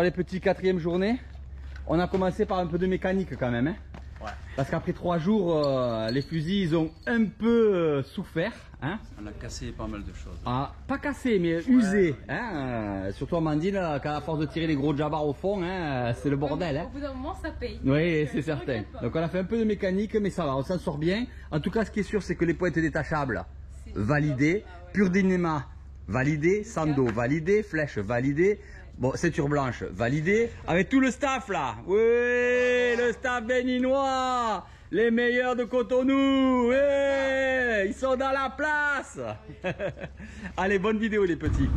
Bon les petits, quatrième journée. On a commencé par un peu de mécanique quand même. Hein. Ouais. Parce qu'après 3 jours, les fusils ils ont un peu souffert. Hein. On a cassé pas mal de choses. Ah, pas cassé mais usé. Hein. Surtout Amandine, à force de tirer les gros jabars au fond, hein, c'est le bordel. Hein. Au bout d'un moment ça paye. Oui, c'est certain. Donc on a fait un peu de mécanique mais ça va, on s'en sort bien. En tout cas ce qui est sûr c'est que les pointes détachables, validées. Pur Dynema, validé. Sando, validé. Flèche, validé. Bon, ceinture blanche, validée. Avec tout le staff là. Oui, le staff béninois. Les meilleurs de Cotonou. Oui, ils sont dans la place. Allez, bonne vidéo les petits.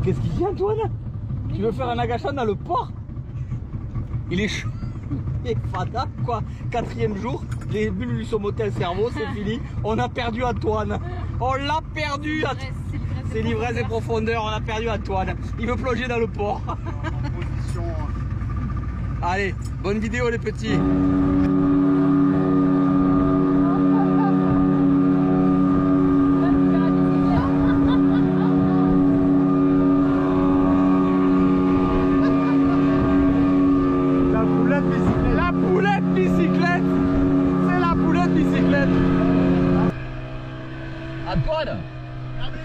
Qu'est-ce qu'il dit Antoine? Tu veux faire un agachan dans le port? Il est chaud. Il est fada quoi. Quatrième jour, les bulles lui sont montées au cerveau, c'est fini. On a perdu Antoine. On l'a perdu. C'est l'ivresse et profondeur, on a perdu Antoine. Il veut plonger dans le port. Allez, bonne vidéo les petits. Antoine,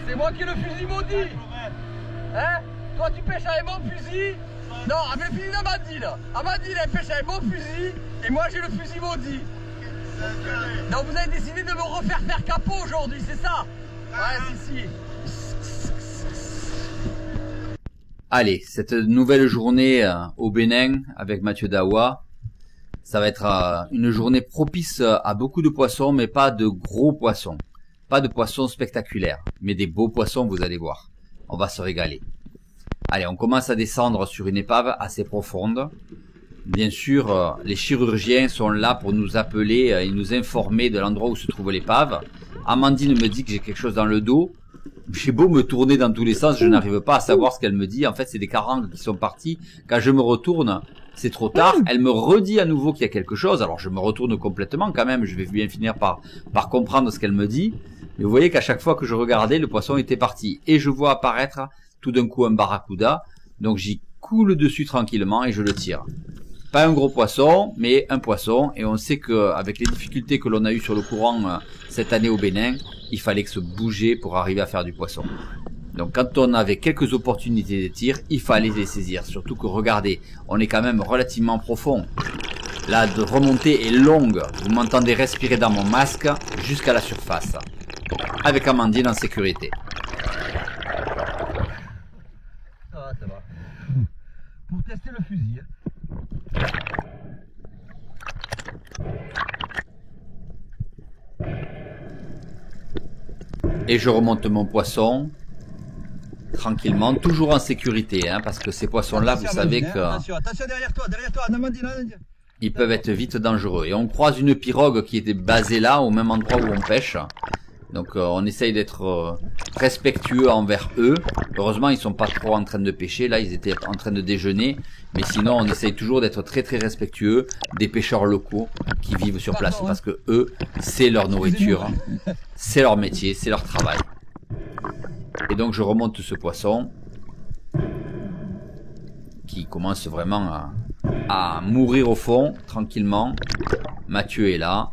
c'est moi qui ai le fusil maudit. Hein? Toi tu pêches avec mon fusil. Non, avec le fusil d'Amandine. Amandine elle pêche avec mon fusil et moi j'ai le fusil maudit. Donc vous avez décidé de me refaire faire capot aujourd'hui, c'est ça? Ouais, si. Allez, cette nouvelle journée au Bénin avec Mathieu Dawa, ça va être une journée propice à beaucoup de poissons, mais pas de gros poissons. Pas de poissons spectaculaires, mais des beaux poissons, vous allez voir. On va se régaler. Allez, on commence à descendre sur une épave assez profonde. Bien sûr, les chirurgiens sont là pour nous appeler et nous informer de l'endroit où se trouve l'épave. Amandine me dit que j'ai quelque chose dans le dos. J'ai beau me tourner dans tous les sens, je n'arrive pas à savoir ce qu'elle me dit. En fait, c'est des carangues qui sont partis. Quand je me retourne, c'est trop tard. Elle me redit à nouveau qu'il y a quelque chose. Alors, je me retourne complètement quand même. Je vais bien finir par comprendre ce qu'elle me dit. Mais vous voyez qu'à chaque fois que je regardais, le poisson était parti. Et je vois apparaître tout d'un coup un barracuda. Donc j'y coule dessus tranquillement et je le tire. Pas un gros poisson, mais un poisson. Et on sait qu'avec les difficultés que l'on a eues sur le courant cette année au Bénin, il fallait se bouger pour arriver à faire du poisson. Donc quand on avait quelques opportunités de tir, il fallait les saisir. Surtout que regardez, on est quand même relativement profond. La remontée est longue. Vous m'entendez respirer dans mon masque jusqu'à la surface. Avec Amandine en sécurité. Ça va. Pour tester le fusil. Et je remonte mon poisson tranquillement, toujours en sécurité, hein, parce que ces poissons-là, vous savez que attention derrière toi, Amandine. ils peuvent être vite dangereux. Et on croise une pirogue qui était basée là, au même endroit où on pêche. Donc on essaye d'être respectueux envers eux. Heureusement, ils sont pas trop en train de pêcher. Là, ils étaient en train de déjeuner. Mais sinon, on essaye toujours d'être très très respectueux des pêcheurs locaux qui vivent sur place. Parce que eux, c'est leur nourriture, c'est leur métier, c'est leur travail. Et donc je remonte ce poisson qui commence vraiment à mourir au fond, tranquillement. Mathieu est là.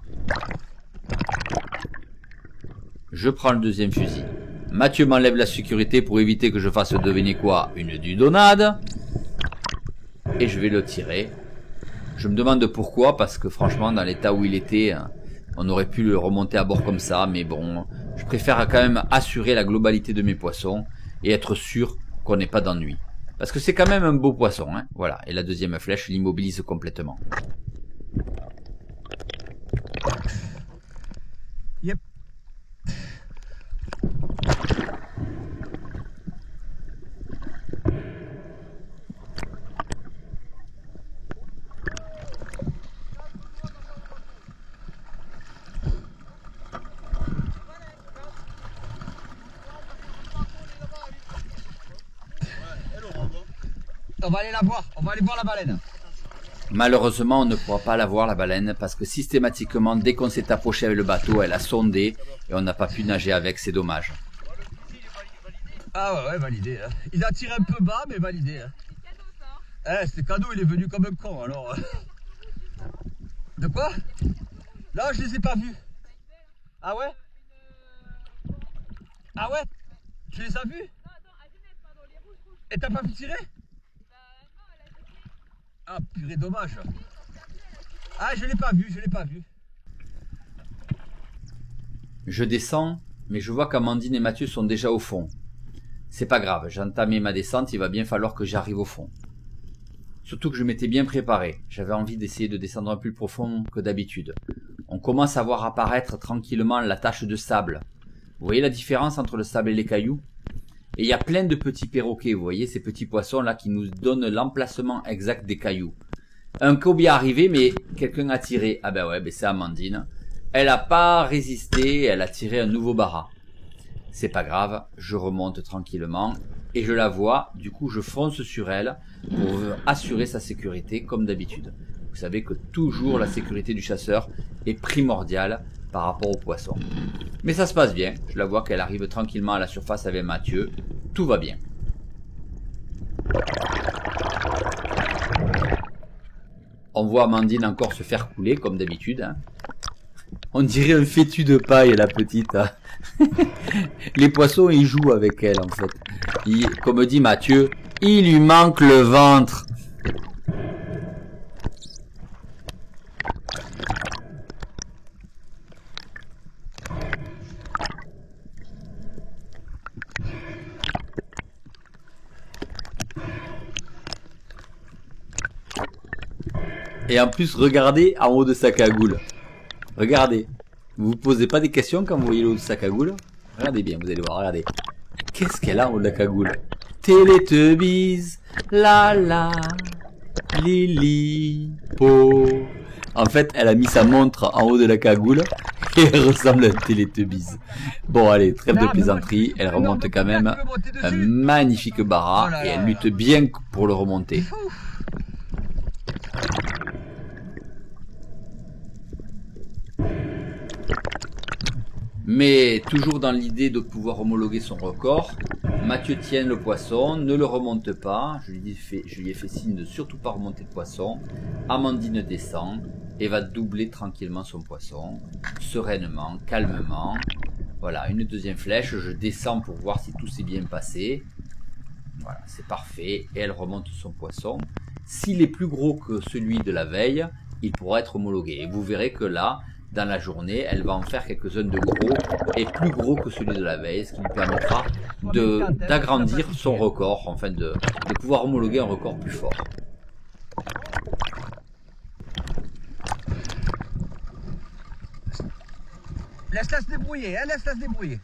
Je prends le deuxième fusil. Mathieu m'enlève la sécurité pour éviter que je fasse deviner quoi, une dudonnade. Et je vais le tirer. Je me demande pourquoi, parce que franchement, dans l'état où il était, on aurait pu le remonter à bord comme ça. Mais bon, je préfère quand même assurer la globalité de mes poissons et être sûr qu'on n'ait pas d'ennui. Parce que c'est quand même un beau poisson, hein. Voilà, et la deuxième flèche l'immobilise complètement. Yep. on va aller la voir. On va aller voir la baleine. Malheureusement, on ne pourra pas la voir, la baleine, parce que systématiquement, dès qu'on s'est approché avec le bateau, elle a sondé et on n'a pas pu nager avec, c'est dommage. Ah ouais, validé. Hein. Il a tiré un peu bas, mais validé. Hein. C'était cadeau, il est venu comme un con, alors. De quoi? Non, je les ai pas vus. Ah ouais? Ah ouais? Tu les as vus? Non, attends, à Genève, pardon, les rouges. Et t'as pas pu tirer? Non, elle a jeté. Ah purée, dommage. Ah, je l'ai pas vu, je l'ai pas vu. Je descends, mais je vois qu'Amandine et Mathieu sont déjà au fond. C'est pas grave, j'ai entamé ma descente, il va bien falloir que j'arrive au fond. Surtout que je m'étais bien préparé, j'avais envie d'essayer de descendre un peu plus profond que d'habitude. On commence à voir apparaître tranquillement la tache de sable. Vous voyez la différence entre le sable et les cailloux? Et il y a plein de petits perroquets, vous voyez, ces petits poissons là qui nous donnent l'emplacement exact des cailloux. Un cobia arrivé, mais quelqu'un a tiré. Ah ben ouais, ben c'est Amandine. Elle a pas résisté, elle a tiré un nouveau bara. C'est pas grave, je remonte tranquillement et je la vois, du coup je fonce sur elle pour assurer sa sécurité comme d'habitude. Vous savez que toujours la sécurité du chasseur est primordiale par rapport aux poissons. Mais ça se passe bien, je la vois qu'elle arrive tranquillement à la surface avec Mathieu, tout va bien. On voit Amandine encore se faire couler comme d'habitude. Hein. On dirait un fétu de paille, la petite. Hein. Les poissons, ils jouent avec elle, en fait. Comme dit Mathieu, il lui manque le ventre. Et en plus, regardez en haut de sa cagoule. Regardez. Vous vous posez pas des questions quand vous voyez le haut de sa cagoule? Regardez bien, vous allez voir, regardez. Qu'est-ce qu'elle a en haut de la cagoule? Teletubbies, la la, Lili, po. En fait, elle a mis sa montre en haut de la cagoule et elle ressemble à un Teletubbies. Bon, allez, trêve de plaisanterie. Elle remonte quand même un magnifique bara et elle lutte bien pour le remonter. Mais toujours dans l'idée de pouvoir homologuer son record, Mathieu tient le poisson, ne le remonte pas. Je lui ai fait signe de surtout pas remonter le poisson. Amandine descend et va doubler tranquillement son poisson, sereinement, calmement. Voilà, une deuxième flèche, je descends pour voir si tout s'est bien passé. Voilà, c'est parfait. Et elle remonte son poisson. S'il est plus gros que celui de la veille, il pourra être homologué. Et vous verrez que là, dans la journée, elle va en faire quelques-uns de gros et plus gros que celui de la veille, ce qui lui permettra d'agrandir son record, enfin de pouvoir homologuer un record plus fort. Laisse-la se débrouiller, hein, laisse-la se débrouiller.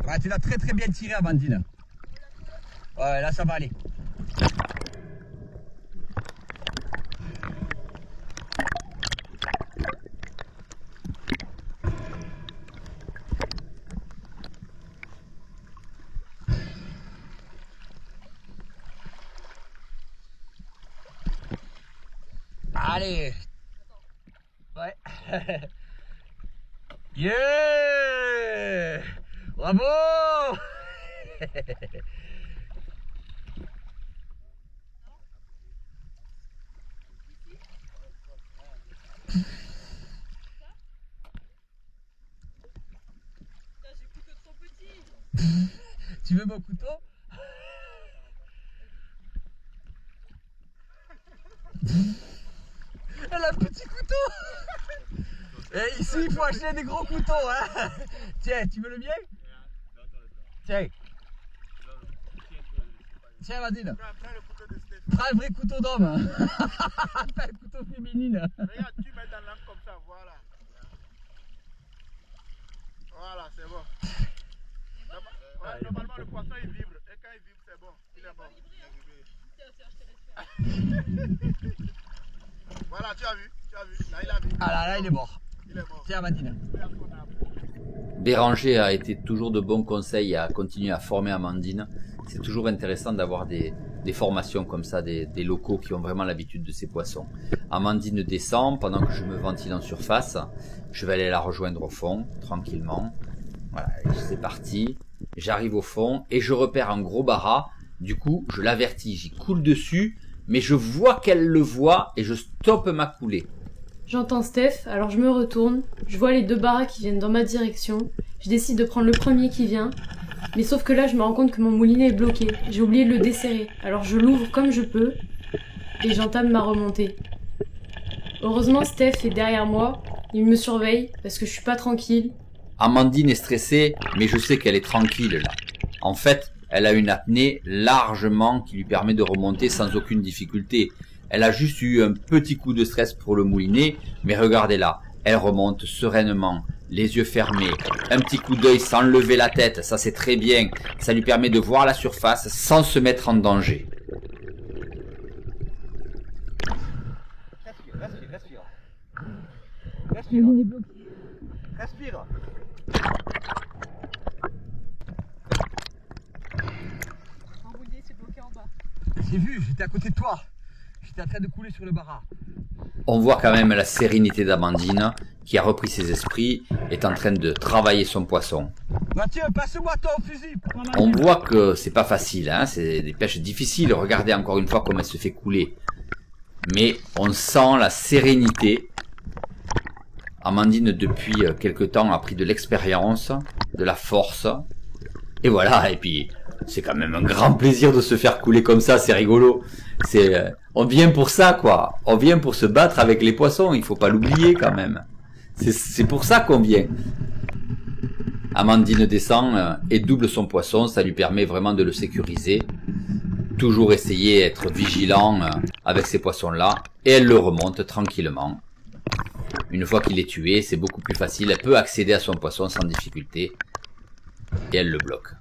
Ouais, tu l'as très très bien tiré, Amandine. Ouais, là ça va aller. Allez. Ouais. Yeah. Bravo. Tu veux mon couteau? Elle a un petit couteau. Et ici, il faut acheter des gros couteaux. Hein. Tiens, tu veux le mien? Tiens. Tiens, Madine. Prends un vrai couteau d'homme. Pas un couteau féminine. Regarde, tu mets dans l'âme comme ça, voilà. Voilà, c'est bon. Normalement, le poisson il vibre. Et quand il vibre, c'est bon. Il est mort. Voilà, tu as vu. Là, il a vu. Ah là, il est mort. Il est mort. Tiens, Madine. Béranger a été toujours de bons conseils à continuer à former Amandine. C'est toujours intéressant d'avoir des formations comme ça, des locaux qui ont vraiment l'habitude de ces poissons. Amandine descend pendant que je me ventile en surface. Je vais aller la rejoindre au fond, tranquillement. Voilà, c'est parti. J'arrive au fond et je repère un gros barra. Du coup, je l'avertis, j'y coule dessus, mais je vois qu'elle le voit et je stoppe ma coulée. J'entends Steph, alors je me retourne, je vois les 2 barras qui viennent dans ma direction, je décide de prendre le premier qui vient, mais sauf que là je me rends compte que mon moulinet est bloqué, j'ai oublié de le desserrer, alors je l'ouvre comme je peux, et j'entame ma remontée. Heureusement Steph est derrière moi, il me surveille, parce que je suis pas tranquille. Amandine est stressée, mais je sais qu'elle est tranquille là. En fait, elle a une apnée largement qui lui permet de remonter sans aucune difficulté. Elle a juste eu un petit coup de stress pour le moulinet, mais regardez-la, elle remonte sereinement, les yeux fermés, un petit coup d'œil sans lever la tête, ça c'est très bien, ça lui permet de voir la surface sans se mettre en danger. Respire. Respire. J'ai vu, j'étais à côté de toi. J'étais en train de couler sur le barra. On voit quand même la sérénité d'Amandine, qui a repris ses esprits, est en train de travailler son poisson. Mathieu, passe-moi ton fusil. On voit que c'est pas facile, hein, c'est des pêches difficiles. Regardez encore une fois comment elle se fait couler. Mais on sent la sérénité. Amandine, depuis quelque temps, a pris de l'expérience, de la force. Et voilà, et puis c'est quand même un grand plaisir de se faire couler comme ça, c'est rigolo. On vient pour ça, quoi. On vient pour se battre avec les poissons, il faut pas l'oublier quand même. C'est pour ça qu'on vient. Amandine descend et double son poisson, ça lui permet vraiment de le sécuriser. Toujours essayer d'être vigilant avec ces poissons-là, et elle le remonte tranquillement. Une fois qu'il est tué, c'est beaucoup plus facile, elle peut accéder à son poisson sans difficulté. Et elle le bloque.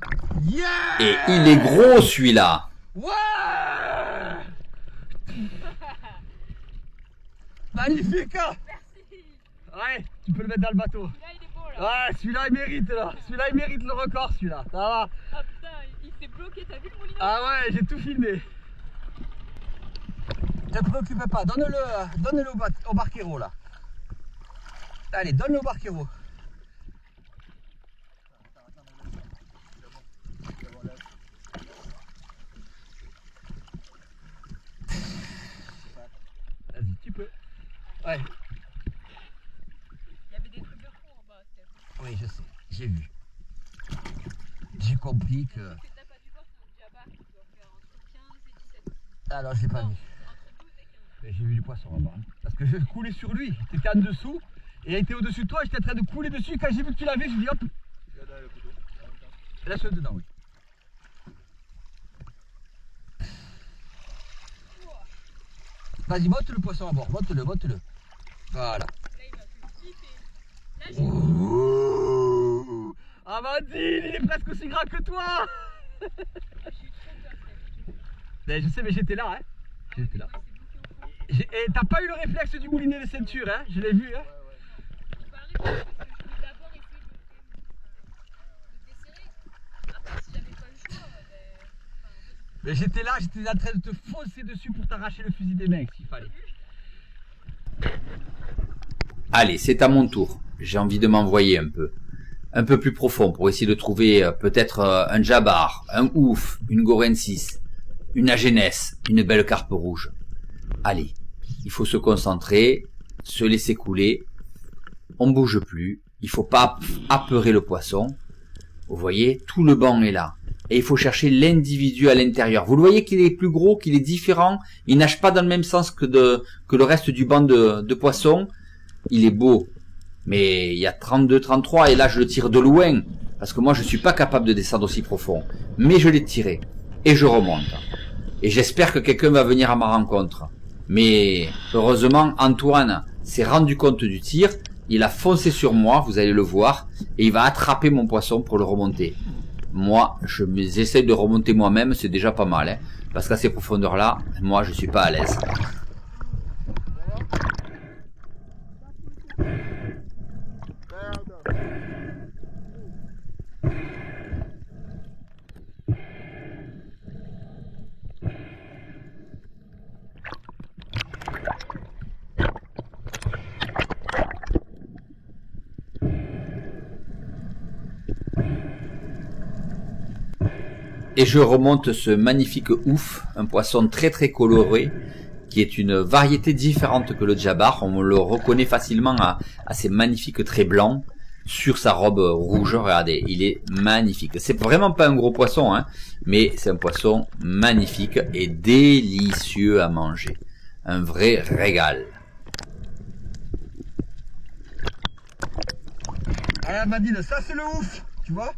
Yeah! Et il est gros celui-là. Ouais! Magnifique! Merci! Ouais, tu peux le mettre dans le bateau. Celui-là il est beau là. Ouais, celui-là il mérite là. Celui-là il mérite le record, celui-là. Ça va? Ah putain, il s'est bloqué, t'as vu le moulinet? Ah ouais, j'ai tout filmé. Ne te préoccupe pas, donne-le au barquero là. Allez, donne-le au barquero. Vas-y, tu peux. Ouais. Il y avait des trucs de fond en bas, Steph. Oui, je sais, j'ai vu. J'ai compris que... Ce que t'as pas dû voir, c'est un djabbar qui doit faire entre 15 et 17. Alors, je l'ai pas Non, vu. entre 12 et 15. Mais j'ai vu du poisson en bas. Parce que je coulais sur lui. T'étais en dessous. Et il était au-dessus de toi. J'étais en train de couler dessus. Quand j'ai vu que tu l'avais, je dis hop. Laisse-le dedans, oui. Vas-y, monte le poisson à bord. Monte-le. Voilà. Là, il va se kiffer. Là, j'ai Ouh. Amandine, il est presque aussi grand que toi. je suis trop peur, Steph. Mais je sais, mais j'étais là, hein. J'étais là. Il s'est bloqué au fond. Et t'as pas eu le réflexe du moulinet de ceinture, hein. Je l'ai vu, hein. Faut pas le réfléchir parce que je voulais d'abord essayer de desserrer. Après, si j'avais pas le choix, Mais j'étais là, j'étais en train de te foncer dessus pour t'arracher le fusil des mains, s'il fallait. Allez, c'est à mon tour. J'ai envie de m'envoyer un peu plus profond pour essayer de trouver peut-être un jabbar, un ouf, une gorensis, une agénès, une belle carpe rouge. Allez, il faut se concentrer, se laisser couler. On bouge plus, il faut pas apeurer le poisson. Vous voyez, tout le banc est là. Et il faut chercher l'individu à l'intérieur. Vous le voyez qu'il est plus gros, qu'il est différent. Il nage pas dans le même sens que le reste du banc de poissons. Il est beau. Mais il y a 32, 33 et là je le tire de loin. Parce que moi je suis pas capable de descendre aussi profond. Mais je l'ai tiré. Et je remonte. Et j'espère que quelqu'un va venir à ma rencontre. Mais heureusement Antoine s'est rendu compte du tir. Il a foncé sur moi, vous allez le voir. Et il va attraper mon poisson pour le remonter. Moi, j'essaie de remonter moi-même, c'est déjà pas mal. Hein, parce qu'à ces profondeurs-là, moi je suis pas à l'aise. Et je remonte ce magnifique ouf, un poisson très très coloré, qui est une variété différente que le djabar. On le reconnaît facilement à ses magnifiques traits blancs sur sa robe rouge. Regardez, il est magnifique. C'est vraiment pas un gros poisson, hein, mais c'est un poisson magnifique et délicieux à manger. Un vrai régal. Ah, Madine, ça c'est le ouf, tu vois.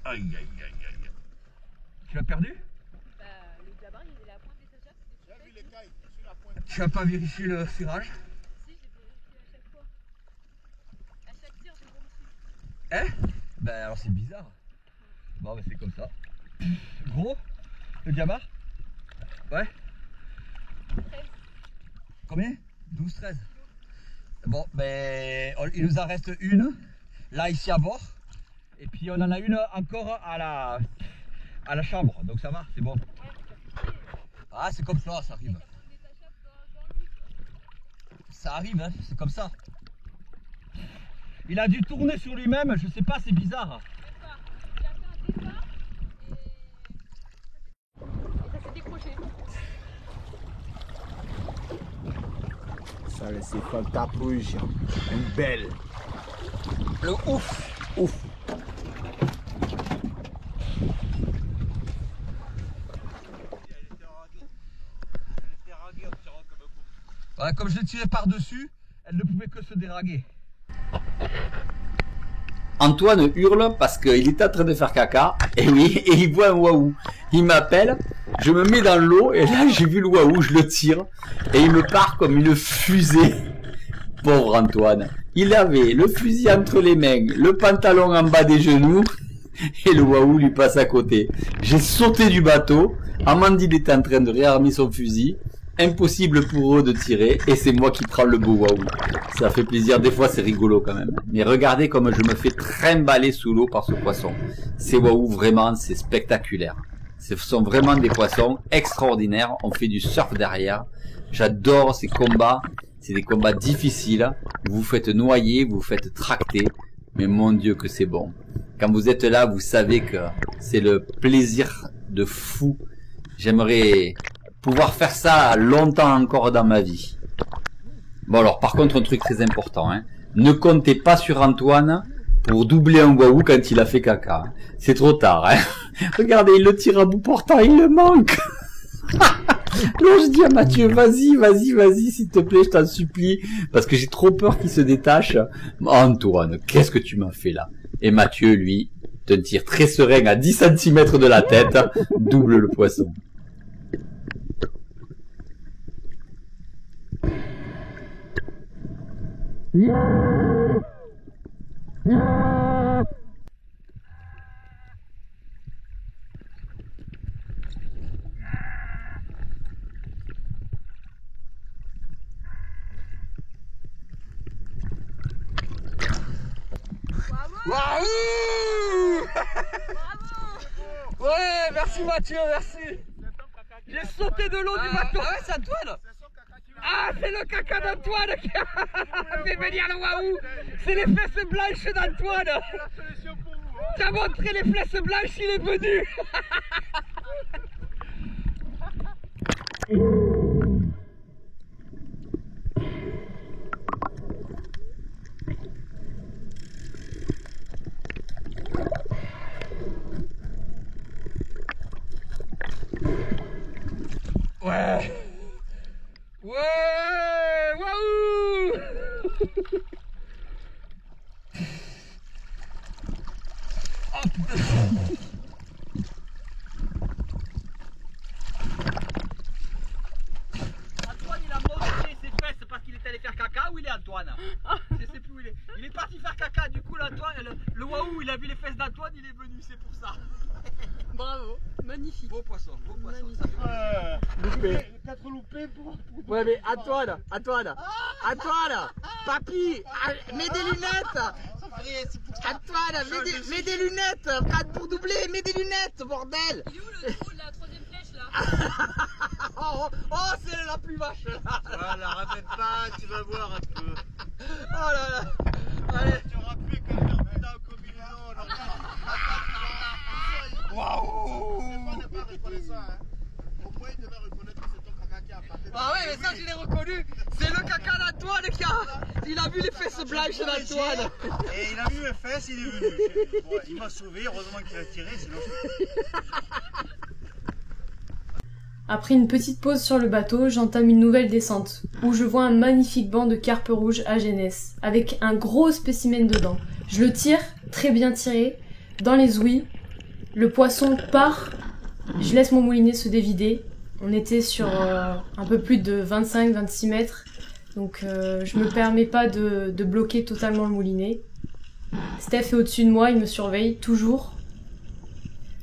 Aïe aïe aïe aïe. Tu l'as perdu? Bah, le djabar, il est à la pointe des tachables. J'ai vu les cailles sur la pointe. Tu as pas vérifié le serrage? Si, j'ai vérifié à chaque fois. À chaque tir, j'ai vérifié. Hein? Ben alors c'est bizarre. Bon ben c'est comme ça. Gros? Le djabar? Ouais? 13. Combien? 12, 13. Bon ben il nous en reste une. Là ici à bord. Et puis on en a une encore à la chambre, donc ça va, c'est bon. Ah c'est comme ça, ça arrive. Ça arrive, hein, c'est comme ça. Il a dû tourner sur lui-même, je sais pas, c'est bizarre. Il a fait un départ et ça s'est décroché. Ça c'est fantabouge. Une belle. Le ouf, ouf. Ouais, comme je l'ai tiré par-dessus, elle ne pouvait que se déraguer. Antoine hurle parce qu'il est en train de faire caca, et oui, et il voit un waouh. Il m'appelle, je me mets dans l'eau, et là j'ai vu le waouh, je le tire, et il me part comme une fusée. Pauvre Antoine. Il avait le fusil entre les mains, le pantalon en bas des genoux, et le waouh lui passe à côté. J'ai sauté du bateau, Amandine était en train de réarmer son fusil, impossible pour eux de tirer, et c'est moi qui prends le beau waouh. Ça fait plaisir, des fois c'est rigolo quand même. Mais regardez comme je me fais trimballer sous l'eau par ce poisson. Ces waouh, vraiment, c'est spectaculaire. Ce sont vraiment des poissons extraordinaires, on fait du surf derrière. J'adore ces combats, c'est des combats difficiles. Vous vous faites noyer, vous vous faites tracter, mais mon Dieu que c'est bon. Quand vous êtes là, vous savez que c'est le plaisir de fou. J'aimerais pouvoir faire ça longtemps encore dans ma vie. Bon alors, par contre, un truc très important, hein. Ne comptez pas sur Antoine pour doubler un waouh quand il a fait caca. Hein. C'est trop tard, hein. Regardez, il le tire à bout portant, il le manque. Non, je dis à Mathieu, vas-y, s'il te plaît, je t'en supplie, parce que j'ai trop peur qu'il se détache. Antoine, qu'est-ce que tu m'as fait là? Et Mathieu, lui, te tire très serein à 10 cm de la tête, double le poisson. Waouh! Ouais, merci Mathieu, merci. J'ai sauté de l'eau du bateau. Ah ouais, c'est Antoine. Ah, c'est le caca d'Antoine qui a fait venir le waouh. C'est les fesses blanches d'Antoine. Tu as montré les fesses blanches, il est venu. Ouais. Ouais. Waouh. Oh putain. Antoine il a montré ses fesses parce qu'il est allé faire caca. Où il est Antoine? Je sais plus où il est. Il est parti faire caca, du coup le waouh il a vu les fesses d'Antoine, il est venu, c'est pour ça. Bravo, magnifique. Beau poisson, beau poisson. Loupé. 4 loupés pour... Ouais mais Antoine, papy, mets des lunettes. Antoine, mets des lunettes, pas pour doubler, mets des lunettes, bordel. Il est où le trou de la troisième flèche là? Oh, oh c'est la plus vache là. Voilà, ramène pas, tu vas voir un peu. Oh là là. Allez. Tu auras plus que faire dedans comme il est. Waouh. On n'est pas reconnaissant, hein. Au moins, il devait reconnaître que c'est ton caca qui a parlé. Ah ouais, mais ça je l'ai reconnu. C'est le caca d'Antoine qui a... Il a vu les fesses blanches d'Antoine. Et il a vu mes fesses, il est venu. Bon, il m'a sauvé, heureusement qu'il a tiré, sinon Après une petite pause sur le bateau, j'entame une nouvelle descente, où je vois un magnifique banc de carpe rouge à Génès, avec un gros spécimen dedans. Je le tire, très bien tiré, dans les ouïes. Le poisson part, je laisse mon moulinet se dévider. On était sur un peu plus de 25-26 mètres, donc je me permets pas de bloquer totalement le moulinet. Steph est au-dessus de moi, il me surveille, toujours.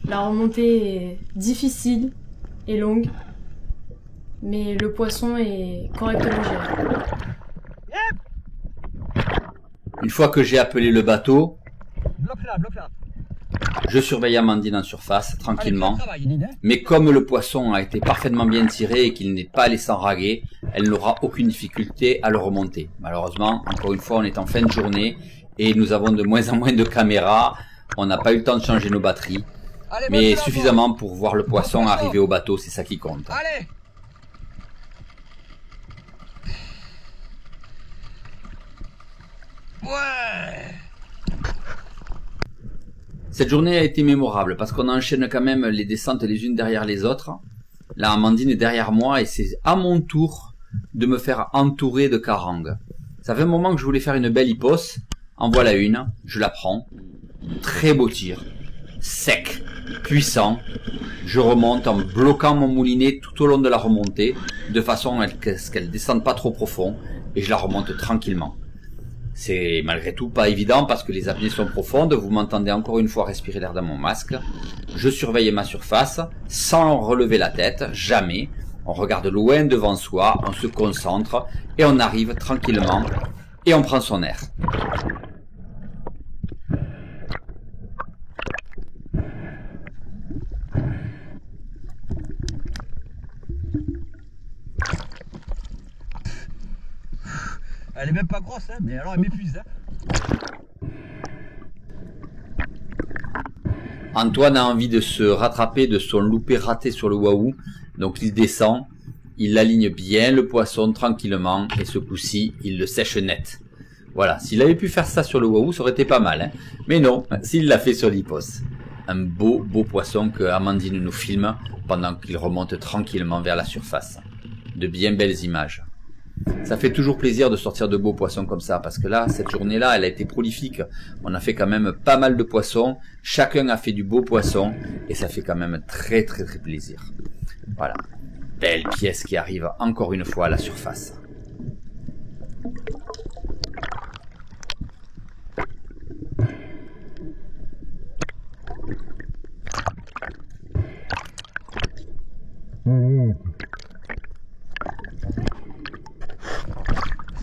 La remontée est difficile et longue, mais le poisson est correctement géré. Une fois que j'ai appelé le bateau, Bloque-la. je surveille Amandine en surface, tranquillement. Allez, travail, Nid, hein. Mais comme le poisson a été parfaitement bien tiré et qu'il n'est pas allé s'enraguer, elle n'aura aucune difficulté à le remonter. Malheureusement, encore une fois, on est en fin de journée et nous avons de moins en moins de caméras. On n'a pas eu le temps de changer nos batteries, Allez, mais bloque-la, suffisamment pour voir le poisson arriver au bateau, c'est ça qui compte. Allez. Ouais. Cette journée a été mémorable parce qu'on enchaîne quand même les descentes les unes derrière les autres. Là, Amandine est derrière moi et c'est à mon tour de me faire entourer de carangues. Ça fait un moment que je voulais faire une belle hippos. En voilà une, je la prends. Très beau tir. Sec, puissant. Je remonte en bloquant mon moulinet tout au long de la remontée, de façon à ce qu'elle descende pas trop profond, et je la remonte tranquillement. C'est malgré tout pas évident parce que les apnées sont profondes, vous m'entendez encore une fois respirer l'air dans mon masque. Je surveille ma surface, sans relever la tête, jamais. On regarde loin devant soi, on se concentre, et on arrive tranquillement, et on prend son air. Elle est même pas grosse, hein, mais alors elle m'épuise. Hein. Antoine a envie de se rattraper de son loupé raté sur le Wahoo, donc il descend, il aligne bien le poisson tranquillement, et ce coup-ci, il le sèche net. Voilà, s'il avait pu faire ça sur le Wahoo, ça aurait été pas mal, hein. Mais non, s'il l'a fait sur l'Hippos. Un beau poisson que Amandine nous filme pendant qu'il remonte tranquillement vers la surface. De bien belles images. Ça fait toujours plaisir de sortir de beaux poissons comme ça, parce que là, cette journée-là, elle a été prolifique. On a fait quand même pas mal de poissons, chacun a fait du beau poisson, et ça fait quand même très plaisir. Voilà, belle pièce qui arrive encore une fois à la surface.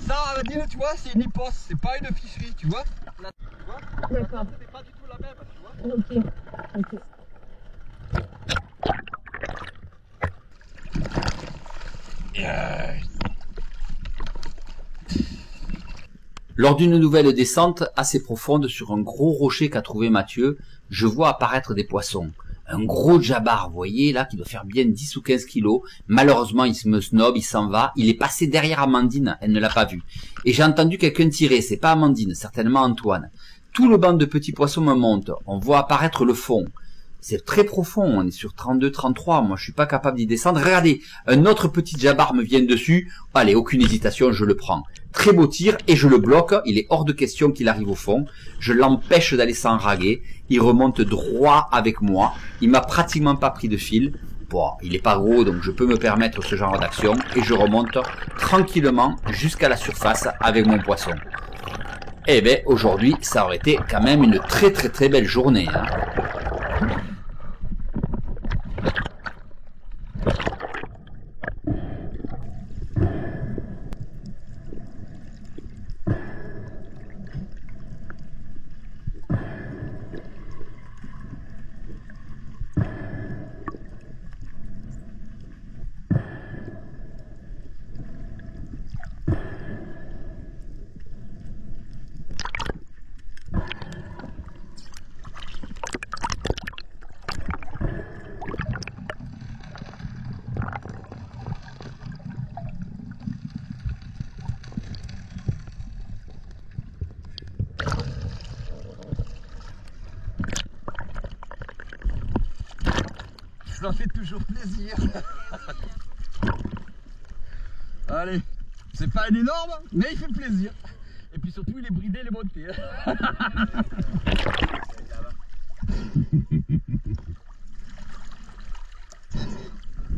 Ça, Nadine, tu vois, c'est une hippos, c'est pas une fisherie, tu vois. Là, tu vois. D'accord. C'est pas du tout la même, tu vois. Ok. Lors d'une nouvelle descente assez profonde sur un gros rocher qu'a trouvé Mathieu, je vois apparaître des poissons. Un gros jabar, vous voyez, là, qui doit faire bien 10 ou 15 kilos. Malheureusement, il me snob, il s'en va. Il est passé derrière Amandine, elle ne l'a pas vu. Et j'ai entendu quelqu'un tirer, c'est pas Amandine, certainement Antoine. Tout le banc de petits poissons me monte. On voit apparaître le fond. C'est très profond, on est sur 32, 33, moi je suis pas capable d'y descendre. Regardez, un autre petit jabar me vient dessus. Allez, aucune hésitation, je le prends. Très beau tir et je le bloque, il est hors de question qu'il arrive au fond. Je l'empêche d'aller s'enraguer, il remonte droit avec moi. Il m'a pratiquement pas pris de fil. Bon, il est pas gros donc je peux me permettre ce genre d'action et je remonte tranquillement jusqu'à la surface avec mon poisson. Eh ben, aujourd'hui, ça aurait été quand même une très belle journée, hein. Ça fait toujours plaisir. Allez, c'est pas un énorme, mais il fait plaisir. Et puis surtout, il est bridé, il est monté.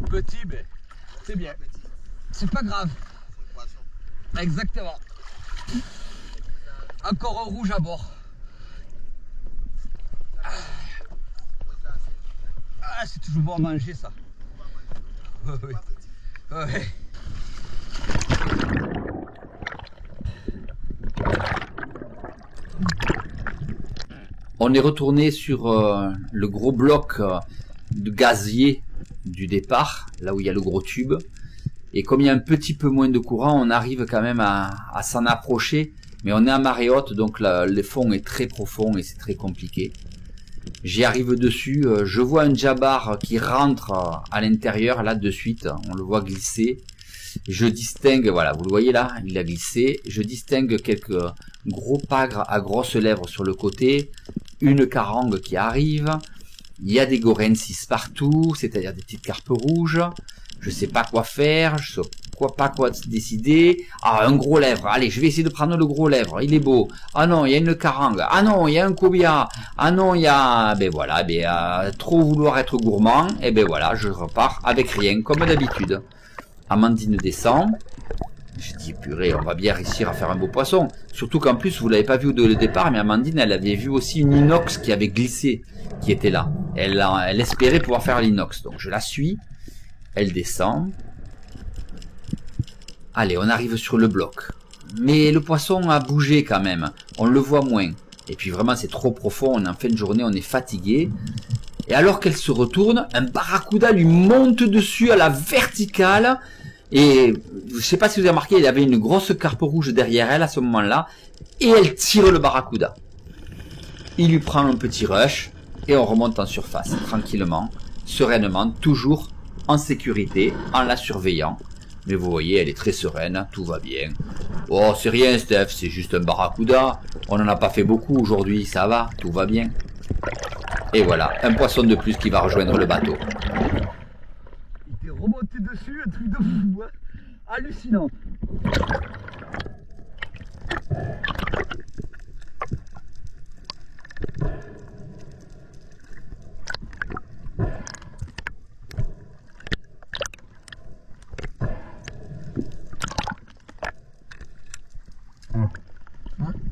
Petit, mais c'est bien. C'est pas grave. Exactement. Encore un rouge à bord. Ah, c'est toujours bon à manger ça. Oui. Ouais. On est retourné sur le gros bloc de gazier du départ, là où il y a le gros tube. Et comme il y a un petit peu moins de courant, on arrive quand même à s'en approcher. Mais on est à marée haute, donc le fond est très profond et c'est très compliqué. J'y arrive dessus, je vois un djabar qui rentre à l'intérieur, là de suite, on le voit glisser. Je distingue, voilà, vous le voyez là, il a glissé. Je distingue quelques gros pagres à grosses lèvres sur le côté, une carangue qui arrive. Il y a des gorensis partout, c'est-à-dire des petites carpes rouges. Je sais pas quoi faire, je sais pas quoi décider. Ah, un gros lèvre. Allez, je vais essayer de prendre le gros lèvre. Il est beau. Ah non, il y a une carangue. Ah non, il y a un cobia. Ah non, il y a... Ben voilà, trop vouloir être gourmand. Et ben voilà, je repars avec rien, comme d'habitude. Amandine descend. Je dis, purée, on va bien réussir à faire un beau poisson. Surtout qu'en plus, vous l'avez pas vu au départ, mais Amandine, elle avait vu aussi une inox qui avait glissé, qui était là. Elle espérait pouvoir faire l'inox. Donc je la suis. Elle descend. Allez, on arrive sur le bloc. Mais le poisson a bougé quand même. On le voit moins. Et puis vraiment, c'est trop profond. On est en fin de journée, on est fatigué. Et alors qu'elle se retourne, un barracuda lui monte dessus à la verticale. Et je sais pas si vous avez remarqué, il y avait une grosse carpe rouge derrière elle à ce moment-là. Et elle tire le barracuda. Il lui prend un petit rush. Et on remonte en surface, tranquillement, sereinement, toujours en sécurité, en la surveillant. Mais vous voyez, elle est très sereine, tout va bien. Oh, c'est rien, Steph, c'est juste un barracuda. On n'en a pas fait beaucoup aujourd'hui, ça va, tout va bien. Et voilà, un poisson de plus qui va rejoindre le bateau. Il t'est remonté dessus, un truc de fou, hein. Hallucinant.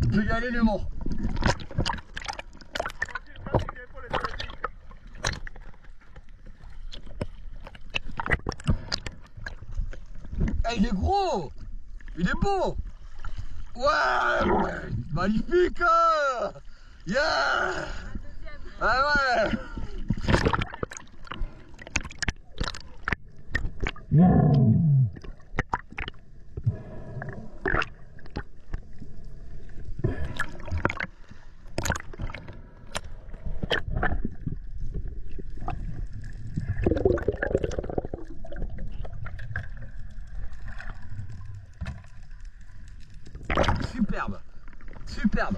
Tu peux y aller, Léon. Il est gros. Il est beau. Ouais. Magnifique. Yeah. Ah ouais. Superbe, superbe.